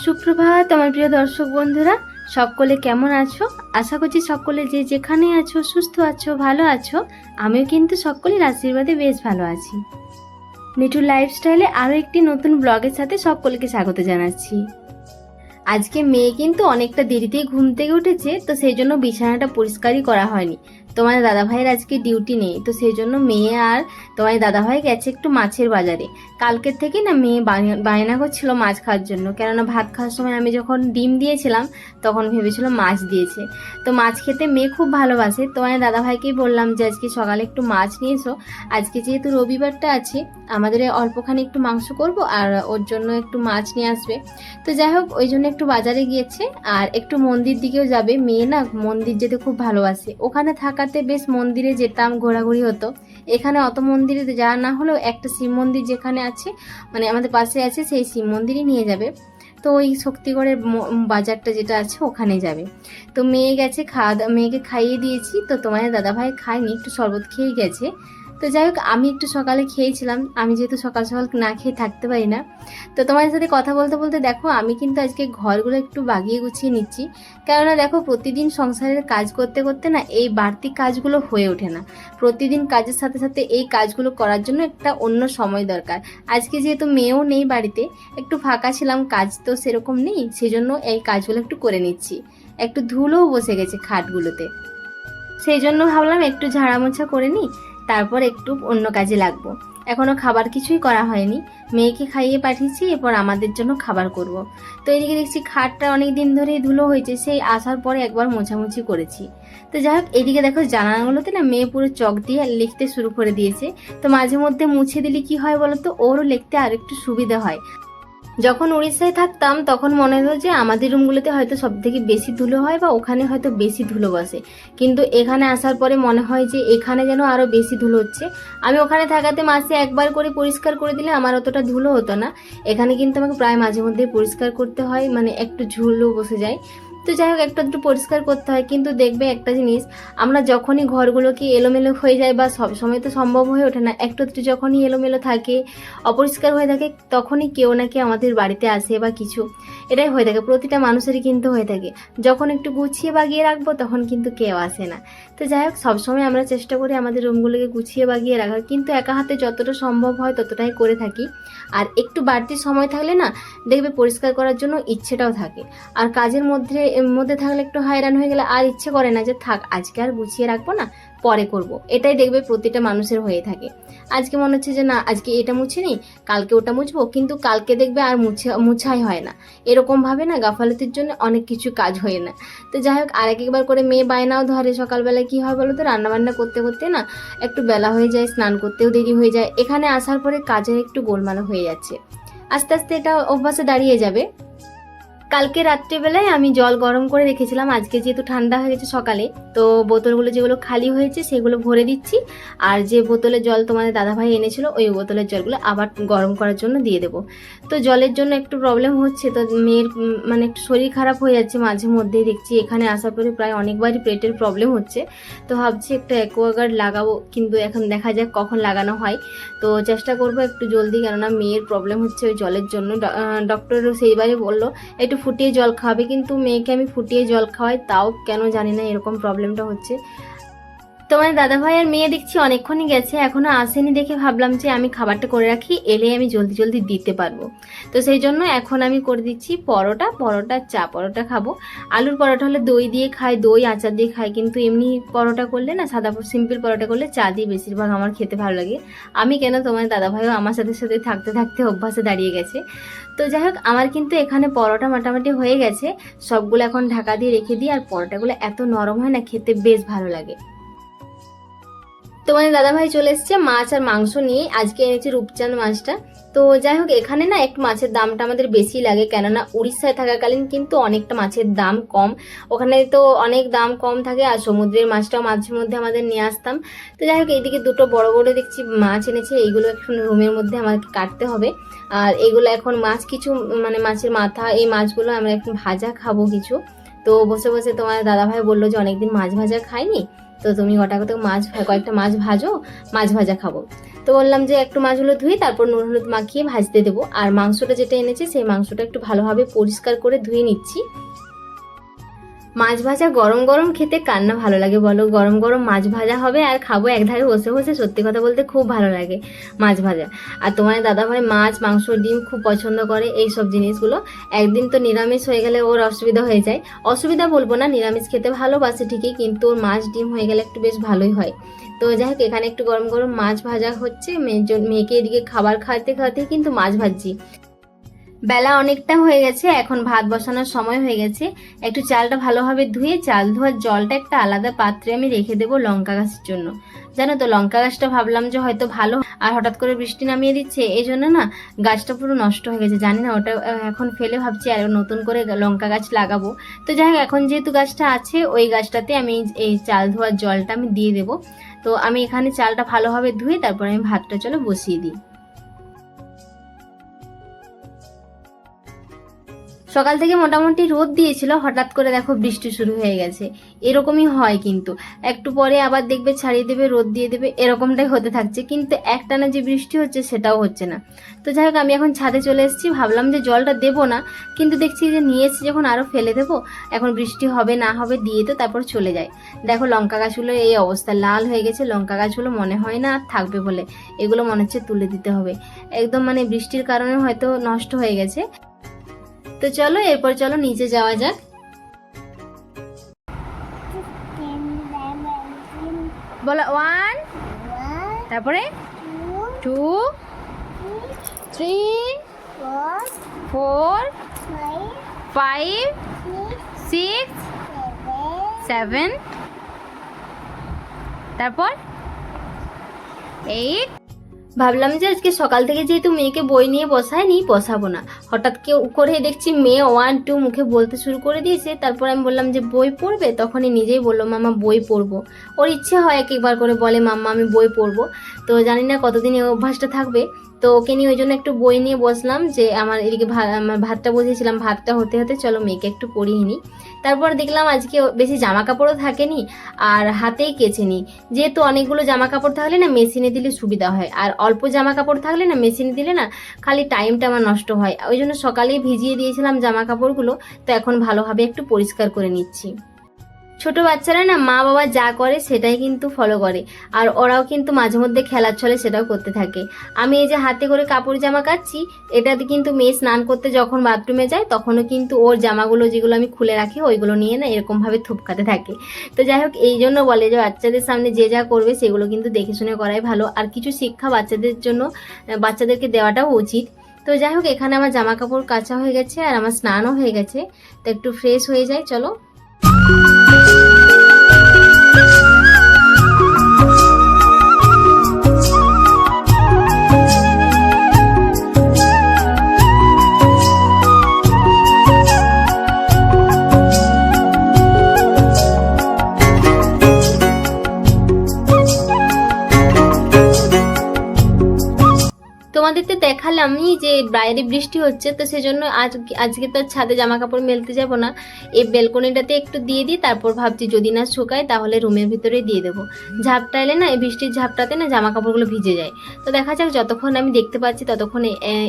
সুপ্রভাত আমার প্রিয় দর্শক বন্ধুরা, সকলে কেমন আছো? আশা করছি সকলে যে যেখানে আছো সুস্থ আছো, ভালো আছো। আমিও কিন্তু সকলের আশীর্বাদে বেশ ভালো আছি। মিঠুর লাইফস্টাইলে আরও একটি নতুন ব্লগের সাথে সকলকে স্বাগত জানাচ্ছি। আজকে মেয়ে কিন্তু অনেকটা দেরিতেই ঘুম থেকে উঠেছে, তো সেই জন্য বিছানাটা পরিষ্কারই করা হয়নি। তোমার দাদাভাইয়ের আজকে ডিউটি নেই, তো সেই জন্য মেয়ে আর তোমার দাদাভাই গেছে একটু মাছের বাজারে। কালকের থেকে না মেয়ে বায়না করছিল মাছ খাওয়ার জন্য, কেননা ভাত খাওয়ার সময় আমি যখন ডিম দিয়েছিলাম তখন ভেবেছিল মাছ দিয়েছে। তো মাছ খেতে মেয়ে খুব ভালোবাসে। তোমার দাদাভাইকেই বললাম যে আজকে সকালে একটু মাছ নিয়ে এসো, আজকে যেহেতু রবিবারটা আছে আমাদের অল্পখানি একটু মাংস করব আর ওর জন্য একটু মাছ নিয়ে আসবে। তো যাই হোক, ওই জন্য একটু বাজারে গিয়েছে আর একটু মন্দির দিকেও যাবে। মেয়ে না মন্দির যেতে খুব ভালোবাসে, ওখানে থাকাতে বেশ মন্দিরে যেতাম, ঘোরাঘুরি হতো। এখানে অত মন্দিরে যাওয়া না হলেও একটা শিব মন্দির যেখানে আছে, মানে আমাদের পাশে আছে, সেই শিব মন্দিরই নিয়ে যাবে। তো ওই শক্তিগড়ের বাজারটা যেটা আছে ওখানে যাবে। তো মেয়ে গেছে, মেয়েকে খাইয়ে দিয়েছি। তো তোমার দাদাভাই খায়নি, একটু শরবত খেয়ে গেছে। তো যাই হোক, আমি একটু সকালে খেয়েছিলাম, আমি যেহেতু সকাল সকাল না খেয়ে থাকতে পারি না। তো তোমার সাথে কথা বলতে বলতে দেখো আমি কিন্তু আজকে ঘরগুলো একটু বাগিয়ে গুছিয়ে নিচ্ছি। কেননা দেখো প্রতিদিন সংসারের কাজ করতে করতে না এই বাড়তি কাজগুলো হয়ে ওঠে না। প্রতিদিন কাজের সাথে সাথে এই কাজগুলো করার জন্য একটা অন্য সময় দরকার। আজকে যেহেতু মেয়েও নেই বাড়িতে, একটু ফাঁকা ছিলাম, কাজ তো সেরকম নেই, সেজন্য এই কাজগুলো একটু করে নিচ্ছি। একটু ধুলোও বসে গেছে খাটগুলোতে, সেই জন্য ভাবলাম একটু ঝাড়া মোছা করে নিই, তারপর একটু অন্য কাজে লাগবো। এখনো খাবার কিছুই করা হয়নি, মেয়েকে খাইয়ে পাঠিয়েছি, এরপর আমাদের জন্য খাবার করব। তো এদিকে দেখছি খাটটা অনেক দিন ধরেই ধুলো হয়েছে, সেই আসার পরে একবার মোছামুছি করেছি। তো যাই হোক, এদিকে দেখো জানালাগুলোতে না মেয়ে পুরো চক দিয়ে লিখতে শুরু করে দিয়েছে। তো মাঝে মধ্যে মুছে দিলে কি হয় বলতো, ওরও লিখতে আর একটু সুবিধা হয়। যখন উড়িষ্যায় থাকতাম তখন মনে হতো যে আমাদের রুমগুলোতে হয়তো সব থেকে বেশি ধুলো হয় বা ওখানে হয়তো বেশি ধুলো বসে, কিন্তু এখানে আসার পরে মনে হয় যে এখানে যেন আরও বেশি ধুলো হচ্ছে। আমি ওখানে থাকাতে মাসে একবার করে পরিষ্কার করে দিলে আমার অতটা ধুলো হতো না। এখানে কিন্তু আমাকে প্রায় মাঝে মধ্যে পরিষ্কার করতে হয়, মানে একটু ধুলো বসে যায়। তো যাই হোক, একটু পরিষ্কার করতে হয়। কিন্তু দেখবে একটা জিনিস, আমরা যখনই ঘরগুলোকে এলোমেলো হয়ে যায়, বা সব সময় তো সম্ভব হয়ে ওঠে না, একটু যখনই এলোমেলো থাকে, অপরিষ্কার হয়ে থাকে, তখনই কেউ না কেউ আমাদের বাড়িতে আসে বা কিছু, এটাই হয়ে থাকে, প্রতিটা মানুষেরই কিন্তু হয়ে থাকে। যখন একটু গুছিয়ে বাগিয়ে রাখবো তখন কিন্তু কেউ আসে না। তো যাই হোক, সবসময় আমরা চেষ্টা করি আমাদের রুমগুলোকে গুছিয়ে বাগিয়ে রাখার, কিন্তু একা হাতে যতটা সম্ভব হয় ততটাই করে থাকি। আর একটু বাড়তি সময় থাকলে না দেখবে পরিষ্কার করার জন্য ইচ্ছেটাও থাকে। আর কাজের মধ্যে থাকলে একটু হয়রান হয়ে গেলে আর ইচ্ছে করে না যে থাক আজকে আর গুছিয়ে রাখবো না, পরে করব। এটাই দেখবে প্রতিটা মানুষের হয়ে থাকে। আজকে মনে হচ্ছে যে না আজকে এটা মুছে নিই, কালকে ওটা মুছবো, কিন্তু কালকে দেখবে আর মুছাই হয় না। এরকম ভাবে না গাফালতির জন্য অনেক কিছু কাজ হয় না। তো যাই হোক, আর একবার করে মেয়ে বায়নাও ধরে। সকালবেলায় কি হয় বলো তো, রান্নাবান্না করতে করতে না একটু বেলা হয়ে যায়, স্নান করতেও দেরি হয়ে যায়। এখানে আসার পরে কাজের একটু গোলমাল হয়ে যাচ্ছে, আস্তে আস্তে এটা অভ্যাসে দাঁড়িয়ে যাবে। কালকে রাত্রিবেলায় আমি জল গরম করে রেখেছিলাম, আজকে যেহেতু ঠান্ডা হয়ে গেছে সকালে, তো বোতলগুলো যেগুলো খালি হয়েছে সেগুলো ভরে দিচ্ছি। আর যে বোতলে জল তোমাদের দাদাভাই এনেছিল ওই বোতলের জলগুলো আবার গরম করার জন্য দিয়ে দেবো। তো জলের জন্য একটু প্রবলেম হচ্ছে, তো মেয়ের মানে একটু শরীর খারাপ হয়ে যাচ্ছে মাঝে মধ্যেই, দেখছি এখানে আসার পরে প্রায় অনেকবারই পেটের প্রবলেম হচ্ছে। তো ভাবছি একটা অ্যাকোয়াগার্ড লাগাবো, কিন্তু এখন দেখা যাক কখন লাগানো হয়। তো চেষ্টা করবো একটু জলদি, কেননা মেয়ের প্রবলেম হচ্ছে ওই জলের জন্য। ডক্টরও সেইবারই বললো একটু ফুটিয়ে জল খাওয়াবে, কিন্তু মেয়েকে আমি ফুটিয়ে জল খাওয়াই, তাও কেন জানি না এরকম প্রবলেমটা হচ্ছে। তোমার দাদাভাই আর মেয়ে দেখছি অনেকক্ষণই গেছে, এখনো আসেনি দেখে ভাবলাম যে আমি খাবারটা করে রাখি, এলে আমি জলদি জলদি দিতে পারবো। তো সেই জন্য এখন আমি করে দিচ্ছি পরোটা চা। পরোটা খাবো, আলুর পরোটা হলে দই দিয়ে খাই, দই আচার দিয়ে খাই, কিন্তু এমনি পরোটা করলে না, সাদা সিম্পল পরোটা করলে চা দিয়ে বেশিরভাগ আমার খেতে ভালো লাগে। আমি কেন, তোমার দাদাভাইও আমার সাথে সাথে থাকতে থাকতে অভ্যাসে দাঁড়িয়ে গেছে। তো যাই হোক, আমার কিন্তু এখানে পরোটা মোটামুটি হয়ে গেছে, সবগুলো এখন ঢাকা দিয়ে রেখে দিই। আর পরোটাগুলো এত নরম হয় না, খেতে বেশ ভালো লাগে। তোমাদের দাদাভাই চলে এসছে মাছ আর মাংস নিয়ে, আজকে এনেছে রূপচাঁদ মাছটা। তো যাই হোক, এখানে না একটু মাছের দামটা আমাদের বেশি লাগে, কেননা উড়িষ্যায় থাকাকালীন কিন্তু অনেকটা মাছের দাম কম, ওখানে তো অনেক দাম কম থাকে। আর সমুদ্রের মাছটাও মাঝে মধ্যে আমাদের নিয়ে আসতাম। তো যাই হোক, এইদিকে দুটো বড় বড় দেখছি মাছ এনেছে, এইগুলো এখন রুমের মধ্যে আমাকে কাটতে হবে। আর এগুলো এখন মাছ কিছু, মানে মাছের মাথা, এই মাছগুলো আমরা এখন ভাজা খাবো কিছু। তো বসে বসে তোমার দাদাভাই বললো যে অনেকদিন মাছ ভাজা খাইনি, তো তুমি কয়েকটা মাছ ভাজো, মাছ ভাজা খাবো। তো বললাম যে একটু মাছগুলো ধুই, তারপর নুন হলুদ মাখিয়ে ভাজতে দেবো। আর মাংসটা যেটা এনেছে সেই মাংসটা একটু ভালোভাবে পরিষ্কার করে ধুয়ে নিচ্ছি। মাছ ভাজা গরম গরম খেতে কার না ভালো লাগে বলো? গরম গরম মাছ ভাজা হবে আর খাবো একধারে বসে বসে, সত্যি কথা বলতে খুব ভালো লাগে মাছ ভাজা। আর তোমার দাদাভাই মাছ, মাংস, ডিম খুব পছন্দ করে এই সব জিনিসগুলো। একদিন তো নিরামিষ হয়ে গেলে ওর অসুবিধা হয়ে যায়। অসুবিধা বলবো না, নিরামিষ খেতে ভালোবাসে ঠিকই, কিন্তু ওর মাছ ডিম হয়ে গেলে একটু বেশ ভালোই হয়। তো যাই হোক, এখানে একটু গরম গরম মাছ ভাজা হচ্ছে। মেয়েকে এদিকে খাবার খাওয়াতে খাওয়াতে কিন্তু মাছ ভাজছি। বেলা অনেকটা হয়ে গেছে, এখন ভাত বসানোর সময় হয়ে গেছে। একটু চালটা ভালোভাবে ধুয়ে চাল ধোয়ার জলটা একটা আলাদা পাত্রে আমি রেখে দেবো লঙ্কা গাছের জন্য। জানো তো, লঙ্কা গাছটা ভাবলাম যে হয়তো ভালো, আর হঠাৎ করে বৃষ্টি নামিয়ে দিচ্ছে, এই জন্য না গাছটা পুরো নষ্ট হয়ে গেছে। জানি না, ওটা এখন ফেলে ভাবছি আর নতুন করে লঙ্কা গাছ লাগাবো। তো যাই হোক, এখন যেহেতু গাছটা আছে, ওই গাছটাতে আমি এই চাল ধোয়ার জলটা আমি দিয়ে দেবো। তো আমি এখানে চালটা ভালোভাবে ধুয়ে তারপর আমি ভাতটা চলো বসিয়ে দিই। সকাল থেকে মোটামুটি রোদ দিয়েছিল, হঠাৎ করে দেখো বৃষ্টি শুরু হয়ে গেছে। এরকমই হয় কিন্তু, একটু পরে আবার দেখবে ছাড়িয়ে দেবে, রোদ দিয়ে দেবে, এরকমটাই হতে থাকছে। কিন্তু একটানা যে বৃষ্টি হচ্ছে সেটাও হচ্ছে না। তো যাই হোক, আমি এখন ছাদে চলে এসেছি। ভাবলাম যে জলটা দেবো না, কিন্তু দেখছি যে নিয়ে এসেছি যখন আরও ফেলে দেবো। এখন বৃষ্টি হবে না হবে দিয়ে তো তারপর চলে যায়। দেখো লঙ্কা গাছগুলো এই অবস্থা, লাল হয়ে গেছে লঙ্কা গাছগুলো, মনে হয় না আর থাকবে বলে। এগুলো মনে হচ্ছে তুলে দিতে হবে একদম, মানে বৃষ্টির কারণে হয়তো নষ্ট হয়ে গেছে। তো চলো এরপর চলো নিচে যাওয়া যাক। বলো 1, তারপরে 2, 3, 4, 5, 6, 7, তারপর 8। ভাবলাম যে আজকে সকাল থেকে যেহেতু মেয়েকে বই নিয়ে বসাবো না। হঠাৎ করে দেখছি মেয়ে 1, 2 মুখে বলতে শুরু করে দিয়েছে। তারপর আমি বললাম যে বই পড়বে, তখনই নিজেই বললো মাম্মা বই পড়বো। ওর ইচ্ছে হয় একবার করে বলে মাম্মা আমি বই পড়বো। তো জানি না কতদিন এই অভ্যাসটা থাকবে। তো ওকে নিয়ে ওই জন্য একটু বই নিয়ে বসলাম, যে আমার এদিকে আমার ভাতটা বসিয়েছিলাম, ভাতটা হতে হতে চলো মেয়েকে একটু পড়িয়ে নিই। তারপর দেখলাম আজকে বেশি জামা কাপড়ও থাকেনি, আর হাতেই কেচে নিই। যেহেতু অনেকগুলো জামা কাপড় থাকলে না মেশিনে দিলে সুবিধা হয়, আর অল্প জামা কাপড় থাকলে না মেশিনে দিলে না খালি টাইমটা আমার নষ্ট হয়। ওই জন্য সকালেই ভিজিয়ে দিয়েছিলাম জামা কাপড়গুলো। তো এখন ভালোভাবে একটু পরিষ্কার করে নিচ্ছি। ছোট বাচ্চারা না মা বাবা যা করে সেটাই কিন্তু ফলো করে, আর ওরাও কিন্তু মাঝে মধ্যে খেলার ছলে সেটাও করতে থাকে। আমি এই যে হাতে করে কাপড় জামা কাচ্ছি, এটাতে কিন্তু মেয়ে স্নান করতে যখন বাথরুমে যায় তখনও কিন্তু ওর জামাগুলো যেগুলো আমি খুলে রাখি ওইগুলো নিয়ে না এরকমভাবে থুপকাতে থাকে। তো যাই হোক, এই জন্য বলে যে বাচ্চাদের সামনে যে যা করবে সেগুলো কিন্তু দেখে শুনে করাই ভালো, আর কিছু শিক্ষা বাচ্চাদের জন্য বাচ্চাদেরকে দেওয়াটাও উচিত। তো যাই হোক, এখানে আমার জামা কাপড় কাচা হয়ে গেছে আর আমার স্নানও হয়ে গেছে। তো একটু ফ্রেশ হয়ে যায় চলো। তোমাদের তো দেখালামই যে বাইরে বৃষ্টি হচ্ছে, তো সেজন্য আজকে তো ছাদে জামা কাপড় মেলতে যাব না, এই বেলকনিটাতে একটু দিয়ে দিই। তারপর ভাবছি যদি না শুকায় তাহলে রুমের ভিতরে দিয়ে দেবো। ঝাপটা এলে না এই বৃষ্টির ঝাপটাতে না জামা কাপড়গুলো ভিজে যায়। তো দেখা যাক, যতক্ষণ আমি দেখতে পাচ্ছি ততক্ষণ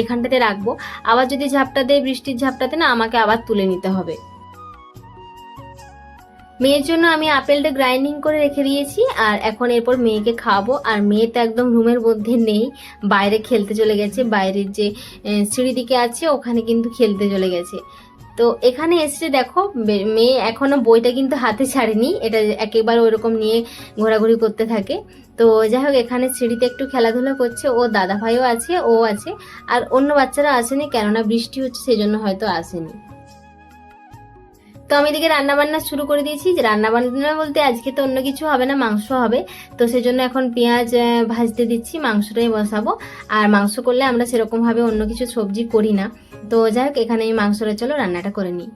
এখানটাতে রাখবো। আবার যদি ঝাপটা দেয় বৃষ্টির ঝাপটাতে না আমাকে আবার তুলে নিতে হবে। মেয়ের জন্য আমি আপেলটা গ্রাইন্ডিং করে রেখে দিয়েছি, আর এখন এরপর মেয়েকে খাওয়াবো। আর মেয়ে তো একদম রুমের মধ্যে নেই, বাইরে খেলতে চলে গেছে। বাইরের যে সিঁড়ি দিকে আছে ওখানে কিন্তু খেলতে চলে গেছে। তো এখানে এসে দেখো মেয়ে এখনো বইটা কিন্তু হাতে ছাড়েনি, এটা একেবারে ওইরকম নিয়ে ঘোরাঘুরি করতে থাকে। তো যাই হোক, এখানে সিঁড়িতে একটু খেলাধুলা করছে। ও দাদা ভাইও আছে, ও আছে, আর অন্য বাচ্চারা আসেনি, কেননা বৃষ্টি হচ্ছে সেজন্য হয়তো আসেনি। তো আমি এদিকে রান্নাবান্না শুরু করে দিয়েছি। যে রান্নাবান্না বলতে আজকে তো অন্য কিছু হবে না, মাংস হবে। তো সেজন্য এখন পেঁয়াজ ভাজতে দিচ্ছি, মাংসটাই বসাবো। আর মাংস করলে আমরা সেরকমভাবে অন্য কিছু সবজি করি না। তো যাই হোক, এখানে আমি মাংসটা চলো রান্নাটা করে নিই।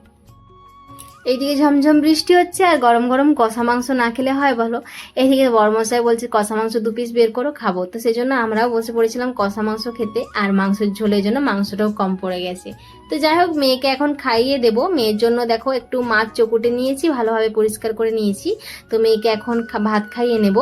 এইদিকে ঝমঝম বৃষ্টি হচ্ছে আর গরম গরম কষা মাংস না খেলে হয় বলো। এইদিকে বড়মশাই বলছে কষা মাংস 2 পিস বের করো খাবো, তো সেই জন্য আমরাও বসে পড়েছিলাম কষা মাংস খেতে। আর মাংসের ঝোলের জন্য মাংসটাও কম পড়ে গেছে। তো যাই হোক, মেয়েকে এখন খাইয়ে দেবো। মেয়ের জন্য দেখো একটু মাছ চকুটে নিয়েছি, ভালোভাবে পরিষ্কার করে নিয়েছি। তো মেয়েকে এখন ভাত খাইয়ে নেব।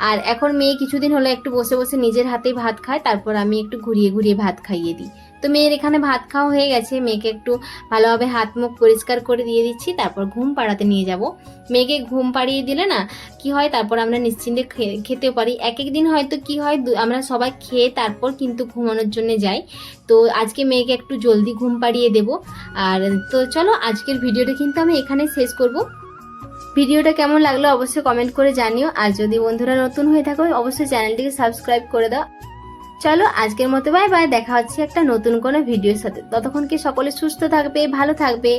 আর এখন মেয়ে কিছুদিন হলো একটু বসে বসে নিজের হাতেই ভাত খায়, তারপর আমি একটু ঘুরিয়ে ঘুরিয়ে ভাত খাইয়ে দিই। তো মেয়ের এখানে ভাত খাওয়া হয়ে গেছে, মেয়েকে একটু ভালোভাবে হাত মুখ পরিষ্কার করে দিয়ে দিচ্ছি, তারপর ঘুম পাড়াতে নিয়ে যাব। মেয়েকে ঘুম পাড়িয়ে দিলে না কি হয়, তারপর আমরা নিশ্চিন্তে খেতেও পারি। এক এক দিন হয়তো কি হয়, আমরা সবাই খেয়ে তারপর কিন্তু ঘুমানোর জন্য যাই। তো আজকে মেয়েকে একটু জলদি ঘুম পাড়িয়ে দেব। আর তো চলো, আজকের ভিডিওটা কিন্তু আমি এখানে শেষ করব। ভিডিওটা কেমন লাগলো অবশ্যই কমেন্ট করে জানিও। আর যদি বন্ধুরা নতুন হয়ে থাকো অবশ্যই চ্যানেলটিকে সাবস্ক্রাইব করে দাও। চলো আজকের মতো বাই বাই, দেখা হচ্ছে একটা নতুন কোনো ভিডিওর সাথে। ততক্ষণ কি সকলে সুস্থ থাকবে, ভালো থাকবে।